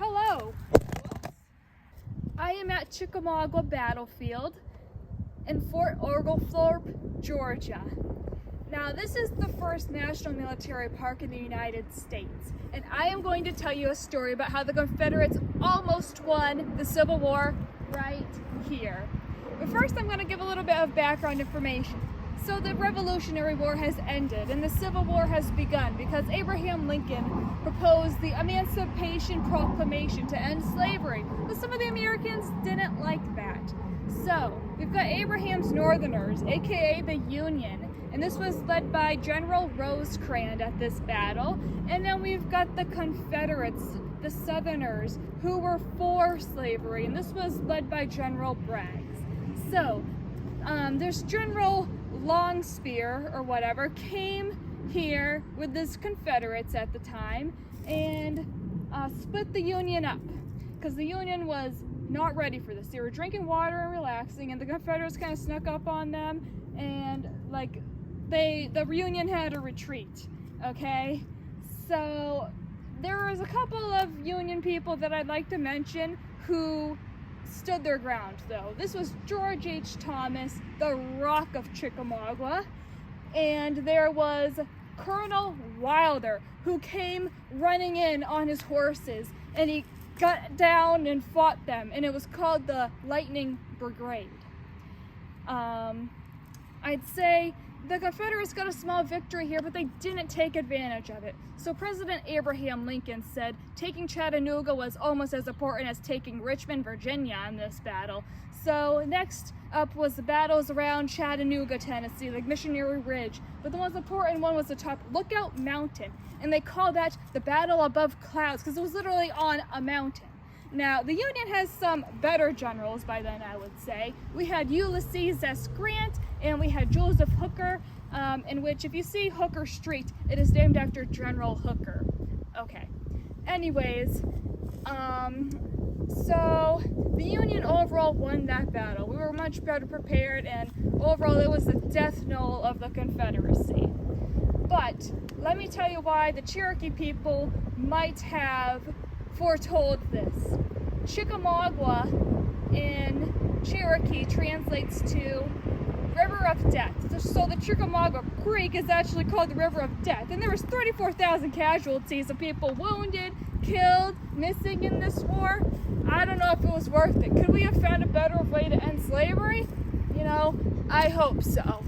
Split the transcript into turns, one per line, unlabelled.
Hello, I am at Chickamauga battlefield in Fort Oglethorpe, Georgia. Now this is the first national military park in the United States, and I am going to tell you a story about how the Confederates almost won the Civil War right here. But first I'm going to give a little bit of background information. So the Revolutionary War has ended and the Civil War has begun because Abraham Lincoln proposed the Emancipation Proclamation to end slavery, but some of the Americans didn't like that. So we've got Abraham's Northerners, aka the Union, and this was led by General Rosecrans at this battle, and then we've got the Confederates, the Southerners, who were for slavery, and this was led by General Bragg. So there's General Longspear or whatever came here with his Confederates at the time and split the Union up because the Union was not ready for this. They were drinking water and relaxing, and the Confederates kind of snuck up on them, and the Union had to retreat. Okay, so there was a couple of Union people that I'd like to mention who stood their ground, though. This was George H. Thomas, the Rock of Chickamauga, and there was Colonel Wilder, who came running in on his horses, and he got down and fought them, and it was called the Lightning Brigade. I'd say the Confederates got a small victory here, but they didn't take advantage of it. So President Abraham Lincoln said taking Chattanooga was almost as important as taking Richmond, Virginia in this battle. So next up was the battles around Chattanooga, Tennessee, like Missionary Ridge. But the most important one was the top Lookout Mountain, and they called that the Battle Above Clouds because it was literally on a mountain. Now, the Union has some better generals by then, I would say. We had Ulysses S. Grant, and we had Joseph Hooker, in which, if you see Hooker Street, it is named after General Hooker. Okay. Anyways, so the Union overall won that battle. We were much better prepared, and overall it was the death knell of the Confederacy. But let me tell you why the Cherokee people might have foretold this. Chickamauga in Cherokee translates to River of Death. So the Chickamauga Creek is actually called the River of Death. And there was 34,000 casualties of people wounded, killed, missing in this war. I don't know if it was worth it. Could we have found a better way to end slavery? You know, I hope so.